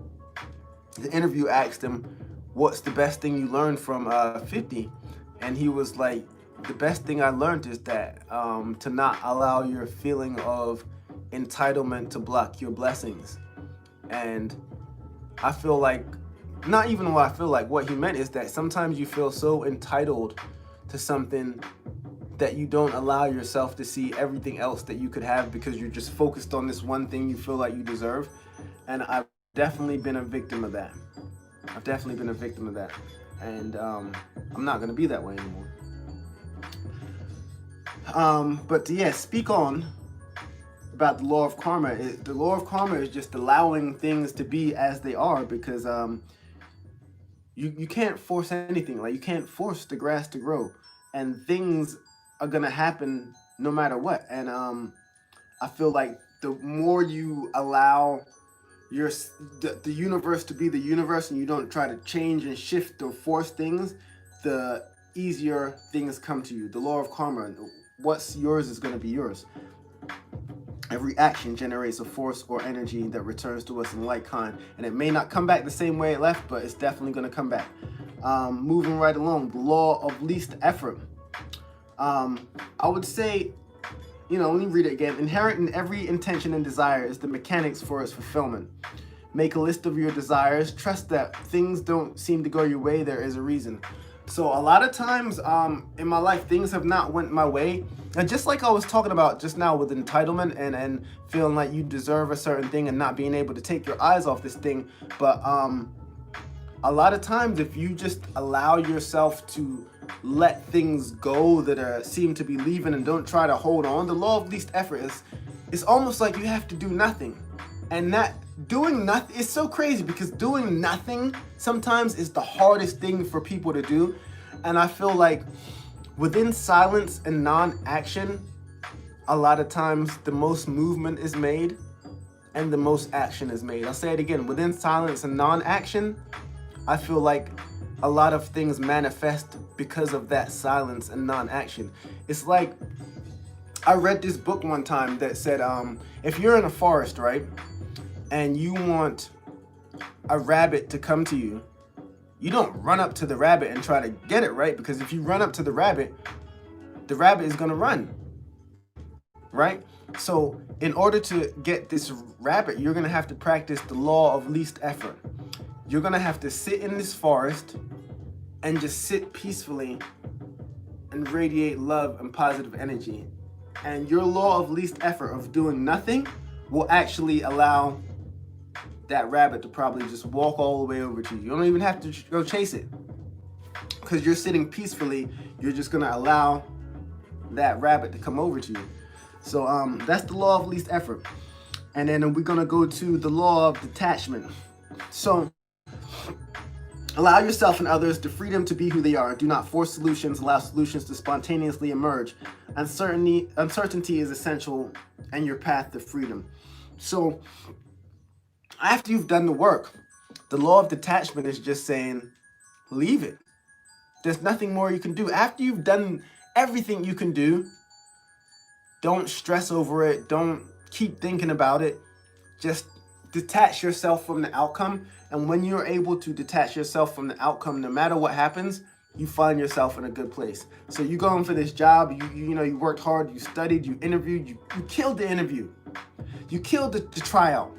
the interview asked him, what's the best thing you learned from 50? And he was like, the best thing I learned is that to not allow your feeling of entitlement to block your blessings. And I feel like, not even what I feel like, what he meant is that sometimes you feel so entitled to something that you don't allow yourself to see everything else that you could have, because you're just focused on this one thing you feel like you deserve. And I've definitely been a victim of that. And I'm not gonna be that way anymore. But yeah, speak on about the law of karma. The law of karma is just allowing things to be as they are, because you can't force anything. Like, you can't force the grass to grow, and things are gonna happen no matter what. And I feel like the more you allow the universe to be the universe, and you don't try to change and shift or force things, the easier things come to you. The law of karma, what's yours is going to be yours. Every action generates a force or energy that returns to us in like kind, and it may not come back the same way it left, but it's definitely going to come back. Moving right along, the law of least effort. I would say, let me read it again. Inherent in every intention and desire is the mechanics for its fulfillment. Make a list of your desires. Trust that things don't seem to go your way. There is a reason. So a lot of times in my life, things have not went my way. And just like I was talking about just now with entitlement and feeling like you deserve a certain thing and not being able to take your eyes off this thing. But a lot of times, if you just allow yourself to let things go that seem to be leaving and don't try to hold on, the law of least effort it's almost like you have to do nothing. And that doing nothing is so crazy, because doing nothing sometimes is the hardest thing for people to do. And I feel like within silence and non-action, a lot of times the most movement is made and the most action is made. I'll say it again, within silence and non-action, I feel like a lot of things manifest because of that silence and non-action. It's like, I read this book one time that said, if you're in a forest, right, and you want a rabbit to come to you, you don't run up to the rabbit and try to get it, right? Because if you run up to the rabbit is gonna run, right? So in order to get this rabbit, you're gonna have to practice the law of least effort. You're gonna have to sit in this forest and just sit peacefully and radiate love and positive energy. And your law of least effort of doing nothing will actually allow that rabbit to probably just walk all the way over to you. You don't even have to go chase it, because you're sitting peacefully. You're just gonna allow that rabbit to come over to you. So that's the law of least effort. And then we're gonna go to the law of detachment. So allow yourself and others the freedom to be who they are. Do not force solutions. Allow solutions to spontaneously emerge. Uncertainty is essential and your path to freedom. So After you've done the work, the law of detachment is just saying, leave it. There's nothing more you can do. After you've done everything you can do, don't stress over it. Don't keep thinking about it. Just detach yourself from the outcome. And when you're able to detach yourself from the outcome, no matter what happens, you find yourself in a good place. So you go in for this job, you worked hard, you studied, you interviewed, you killed the interview. You killed the tryout.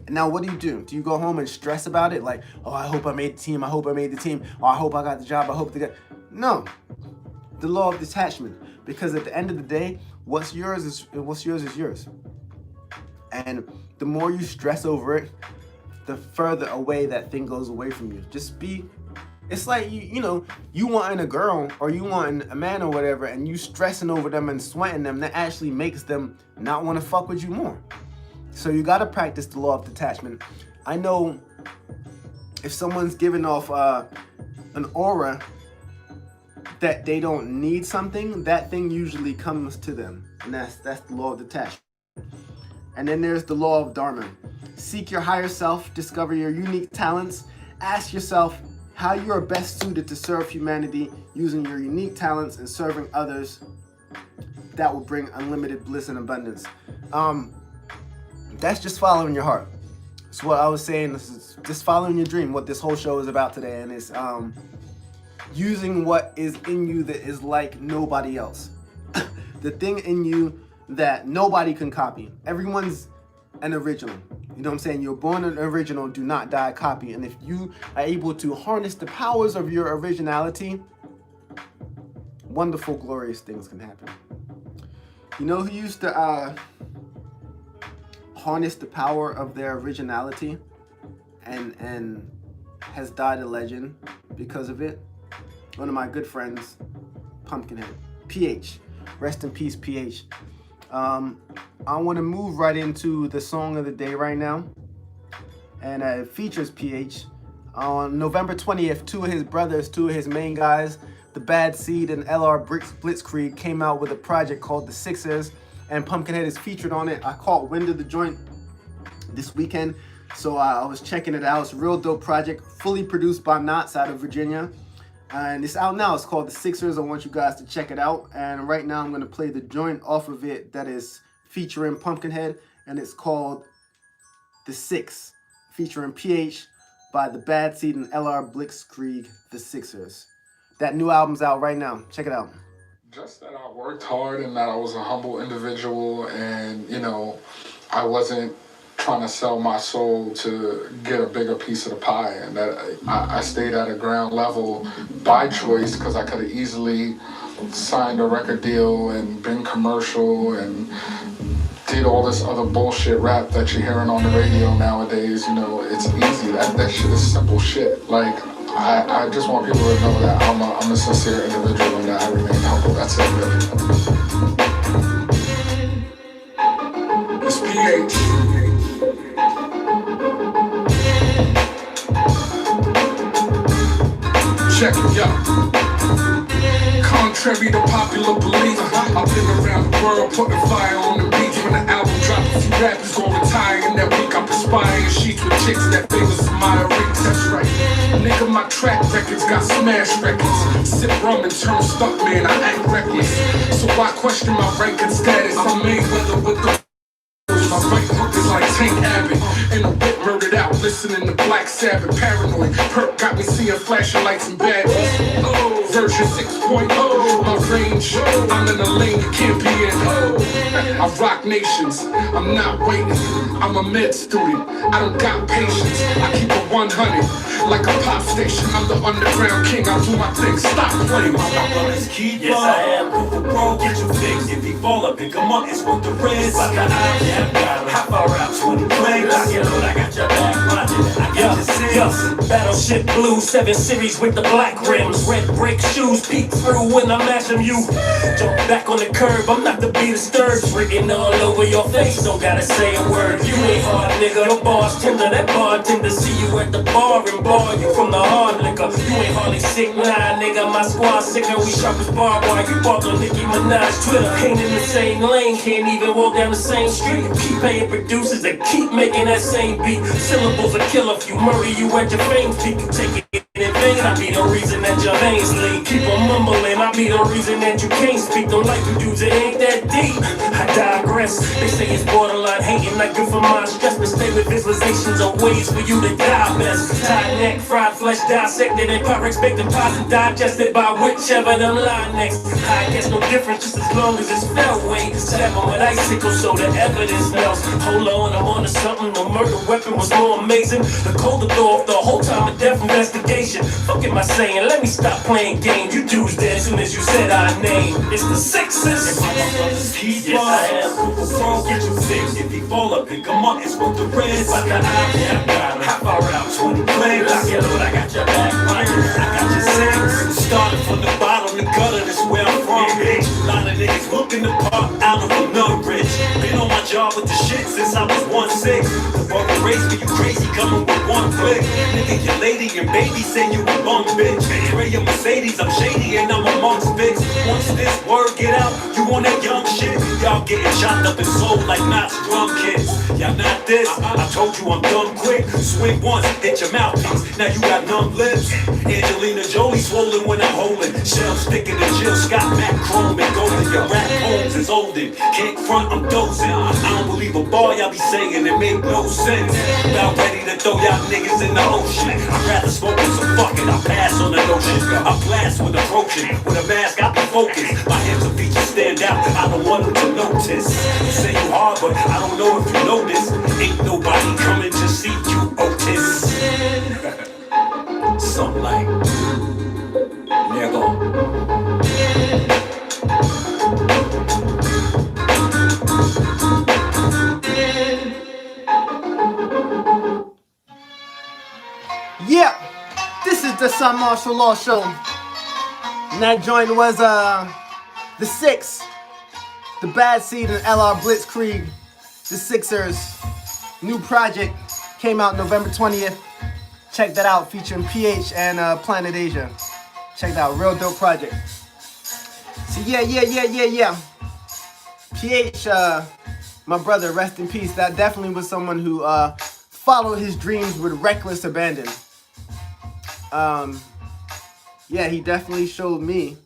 And now what do? Do you go home and stress about it? Like, oh, I hope I made the team. I hope I made the team. Oh, I hope I got the job. I hope they got... No. The law of detachment. Because at the end of the day, what's yours is yours. And the more you stress over it, the further away that thing goes away from you. Just be... It's like, you wanting a girl or you wanting a man or whatever, and you stressing over them and sweating them, that actually makes them not want to fuck with you more. So you got to practice the law of detachment. I know if someone's giving off an aura that they don't need something, that thing usually comes to them. And that's the law of detachment. And then there's the law of Dharma. Seek your higher self, discover your unique talents, ask yourself how you are best suited to serve humanity using your unique talents and serving others. That will bring unlimited bliss and abundance. That's just following your heart. That's what I was saying. This is just following your dream, what this whole show is about today. And it's using what is in you that is like nobody else. The thing in you that nobody can copy. Everyone's an original. You know what I'm saying? You're born an original, do not die a copy. And if you are able to harness the powers of your originality, wonderful, glorious things can happen. You know who used to harness the power of their originality and has died a legend because of it? One of my good friends, Pumpkinhead. PH. Rest in peace, PH. I want to move right into the song of the day right now. And it features PH. On November 20th, two of his main guys, the Bad Seed and LR Blitzkrieg, came out with a project called The Sixers. And Pumpkinhead is featured on it. I caught wind of the joint this weekend, so I was checking it out. It's a real dope project, fully produced by Knots out of Virginia. And it's out now. It's called The Sixers. I want you guys to check it out. And right now I'm going to play the joint off of it that is featuring Pumpkinhead. And it's called The Six, featuring PH by the Bad Seed and LR Blitzkrieg, The Sixers. That new album's out right now. Check it out. Just that I worked hard and that I was a humble individual, and I wasn't trying to sell my soul to get a bigger piece of the pie, and that I stayed at a ground level by choice, because I could have easily signed a record deal and been commercial and did all this other bullshit rap that you're hearing on the radio nowadays. It's easy. That shit is simple shit. Like, I just want people to know that I'm a sincere individual and that I remain humble. That's it, really. It's PH. Check it, yo. Contrary to popular belief, I've been around the world putting fire on the beach. When the album drops, a few rappers gon' retire. In that week, I'm perspiring sheets with chicks that famous in my reach. That's right. Nigga, my track records got smash records. Sip rum and turn stuck, man, I act reckless. So why question my rank and status? I'm Mayweather with the... My right hook is like Tank Abbott. And a whip murdered out, listening to Black Sabbath. Paranoid, perk got me seeing flashing lights and badges. Version 6.0, my range. I'm in a lane you can't be in. I rock nations, I'm not waiting. I'm a med student, I don't got patience. I keep it 100, like a pop station. I'm the underground king, I'll do my thing. Stop playing. Yes, I am. Google Pro, get you fixed. If he fall up, pick him up, it's worth the risk. Like an eye, how far out, 20 plays? I got your back, I got your six. Battleship Blue, 7 Series with the black rims. Red brick shoes, peek through when I mash them. You jump back on the curb, I'm not to be disturbed. Written all over your face, don't gotta say a word. You ain't hard, nigga, your bar's tender. That bartender see you at the bar and bar you from the hard liquor. You ain't hardly sick, nah, nigga. My squad sicker, we sharp as barbed wire. You bought on Nicki Minaj Twitter. Ain't in the same lane, can't even walk down the same street. Keep paying producers that keep making that same beat. Syllables a killer if you murder you at your fame peak. You take it in vain, I be the reason that your veins leak. Keep on mumbling, I be the reason that you can't speak. Don't like the dudes, it ain't that deep. I digress, they say it's borderline hating, not good for my stress. But stay with visualizations of ways for you to die best. Tied neck, fried flesh, dissected and Pyrex baked and pies and digested by whichever them lie next. I guess no difference, just as long as it's felt weight. Stab on with icicles so the evidence melts. Hold on, I'm on to something. The murder weapon was more amazing. The colder door off the whole time of death investigation. Fuck am I saying? Let me stop playing games. You dudes dead as soon as you said our name. It's the Sixers. Yes, I am. Wrong, get you fixed. If he fall up, pick him up. It's what the Reds. Like the yeah, I got him. How far out? 20 players. Lock your load, I got your back pocket. I got your six. Started from the bottom, the gutter. That's where I'm from. Bitch. A lot of niggas looking the part out of another rich. Been on my job with the shit since I was 1-6. The burger race for you crazy coming with one click. Nigga, your lady and baby say you a bunk bitch. Ray a Mercedes, I'm shady and I'm amongst bitch. Once this word get out, you want that young shit. Y'all getting chopped up and sold like Knots drum kits. Y'all not this, I told you I'm done quick. Swing once, hit your mouthpiece, now you got numb lips. Angelina Jolie swollen when I'm holding. Shell sticking to Jill Scott, Mac Chrome and golden. Your rap homes is olden. Can't front, I'm dozing. I don't believe a bar y'all be saying, it make no sense. About ready to throw y'all niggas in the ocean. I'd rather smoke it, so fuck it, I'll pass on the notion. I blast with approaching. With a mask, I be focused. My hands and features stand out, I don't want them to notice. You say you hard, but I don't know if you know this. Ain't nobody coming to see you, Otis. Something like, nigga. Yeah, this is the Cymarshall Law Show. And that joint was the Six, the Bad Seed and LR Blitzkrieg, the Sixers. New project came out November 20th. Check that out, featuring PH and Planet Asia. Check that out, real dope project. So yeah. PH, my brother, rest in peace. That definitely was someone who followed his dreams with reckless abandon. Yeah, he definitely showed me,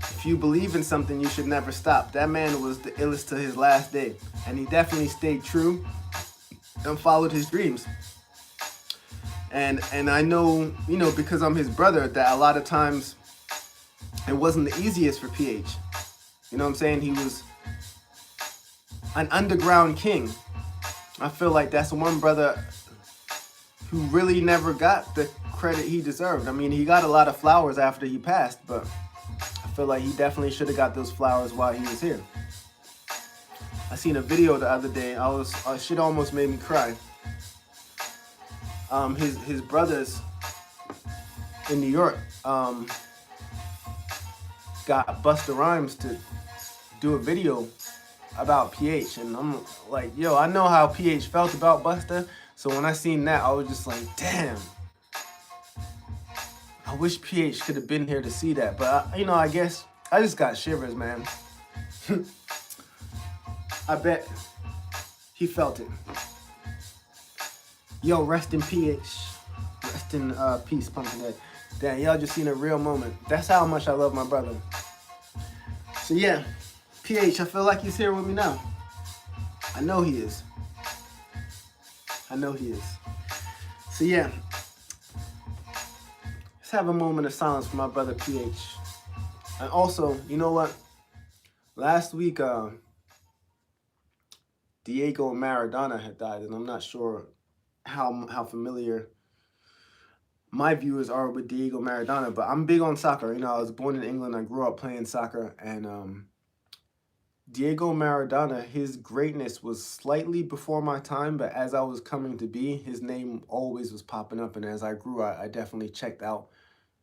if you believe in something, you should never stop. That man was the illest to his last day, and he definitely stayed true and followed his dreams. And I know, you know, because I'm his brother, that a lot of times it wasn't the easiest for PH. You know what I'm saying? He was an underground king. I feel like that's one brother who really never got the credit he deserved. I mean, he got a lot of flowers after he passed, but I feel like he definitely should have got those flowers while he was here. I seen a video the other day. Shit almost made me cry. His brothers in New York got Busta Rhymes to do a video about PH, and I'm like, yo, I know how PH felt about Busta, so when I seen that, I was just like, damn, I wish PH could have been here to see that. But you know, I guess I just got shivers, man. I bet he felt it. Yo, rest in PH. Rest in peace, Pumpkinhead. Damn, y'all just seen a real moment. That's how much I love my brother. So yeah, PH, I feel like he's here with me now. I know he is. I know he is. So yeah, let's have a moment of silence for my brother PH. And also, you know what? Last week, Diego Maradona had died, and I'm not sure how familiar my viewers are with Diego Maradona, but I'm big on soccer. You know, I was born in England. I grew up playing soccer, and Diego Maradona, his greatness was slightly before my time, but as I was coming to be, his name always was popping up, and as I grew, I definitely checked out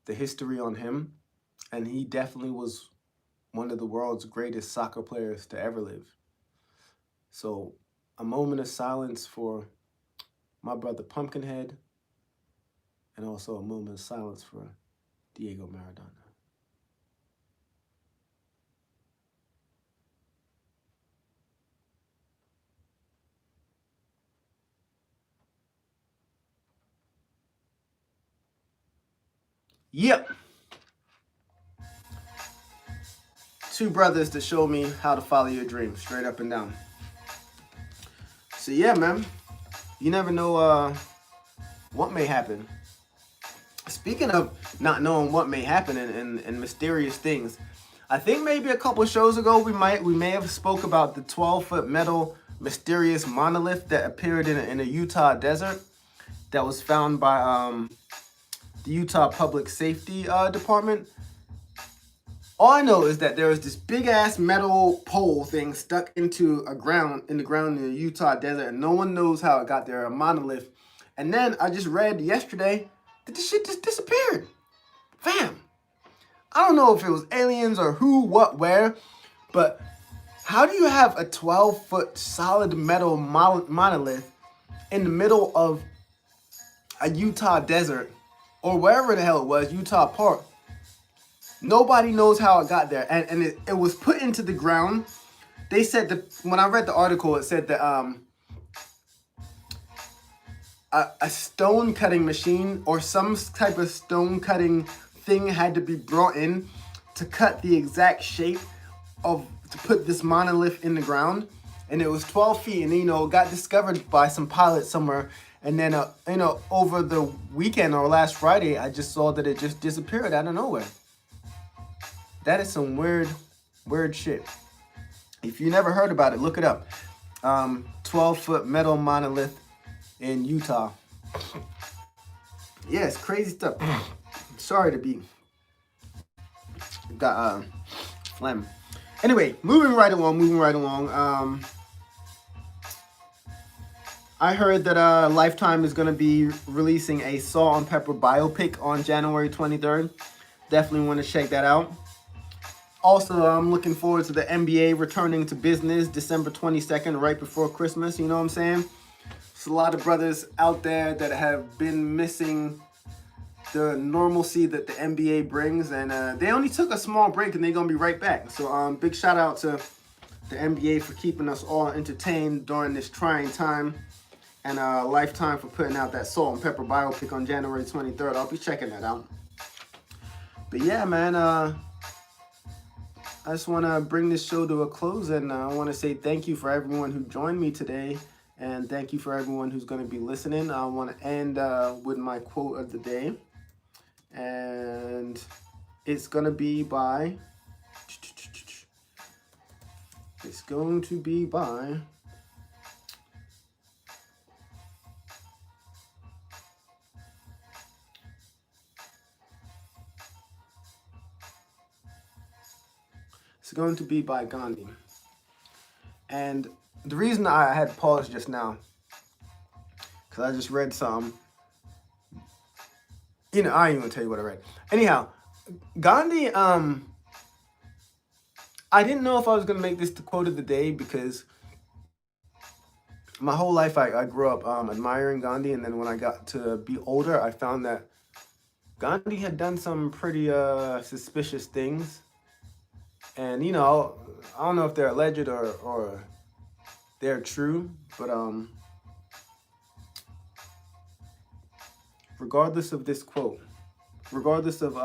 the history on him, and he definitely was one of the world's greatest soccer players to ever live. So, a moment of silence for my brother Pumpkinhead, And also a moment of silence for Diego Maradona. Yep. Two brothers to show me how to follow your dreams, straight up and down. So yeah, man, you never know what may happen. Speaking of not knowing what may happen and mysterious things, I think maybe a couple shows ago we may have spoke about the 12-foot metal mysterious monolith that appeared in a Utah desert that was found by the Utah Public Safety Department. All I know is that there was this big ass metal pole thing stuck into the ground in the Utah desert, and no one knows how it got there, a monolith. And then I just read yesterday that this shit just disappeared. Fam. I don't know if it was aliens or who, what, where, but how do you have a 12-foot solid metal monolith in the middle of a Utah desert or wherever the hell it was, Utah Park? Nobody knows how it got there, and it was put into the ground. They said that when I read the article, it said that a stone cutting machine or some type of stone cutting thing had to be brought in to cut the exact shape to put this monolith in the ground, and it was 12 feet, and it got discovered by some pilot somewhere. And then over the weekend or last Friday, I just saw that it just disappeared out of nowhere. That is some weird shit. If you never heard about it, look it up. 12-foot metal monolith in Utah. Yeah, it's crazy stuff. Sorry to be got phlegm. Anyway, moving right along. I heard that Lifetime is gonna be releasing a Salt and Pepper biopic on January 23rd. Definitely want to check that out. Also, I'm looking forward to the NBA returning to business December 22nd, right before Christmas. You know what I'm saying? There's a lot of brothers out there that have been missing the normalcy that the NBA brings, and they only took a small break, and they're gonna be right back. So, big shout out to the NBA for keeping us all entertained during this trying time, and Lifetime for putting out that Salt and Pepper biopic on January 23rd. I'll be checking that out. But yeah, man, I just want to bring this show to a close, and I want to say thank you for everyone who joined me today, and thank you for everyone who's going to be listening. I want to end with my quote of the day, and it's going to be by Gandhi. And the reason I had paused just now, because I just read some, I ain't even gonna tell you what I read. Anyhow, Gandhi, I didn't know if I was gonna make this the quote of the day, because my whole life I grew up admiring Gandhi, and then when I got to be older, I found that Gandhi had done some pretty suspicious things. And, I don't know if they're alleged or they're true, but regardless of this quote, regardless of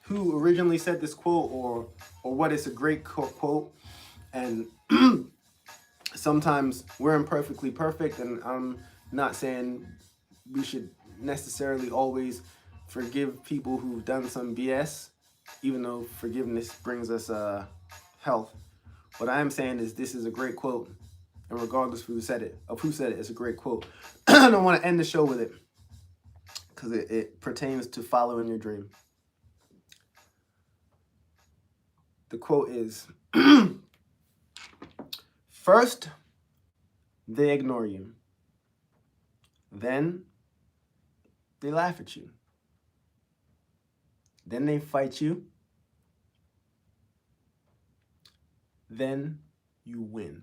who originally said this quote or what is a great quote, and sometimes we're imperfectly perfect, and I'm not saying we should necessarily always forgive people who've done some BS, even though forgiveness brings us health. What I am saying is this is a great quote, and regardless of who said it, it's a great quote. I don't want to end the show with it, because it pertains to following your dream. The quote is, first, they ignore you. Then, they laugh at you. Then they fight you. Then you win.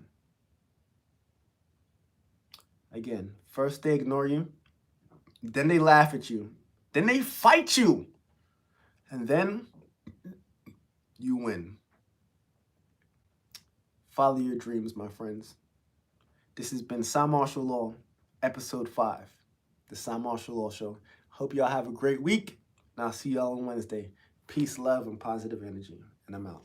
Again, first they ignore you. Then they laugh at you. Then they fight you. And then you win. Follow your dreams, my friends. This has been Cymarshall Law, episode 5, the Cymarshall Law Show. Hope y'all have a great week, and I'll see y'all on Wednesday. Peace, love, and positive energy. And I'm out.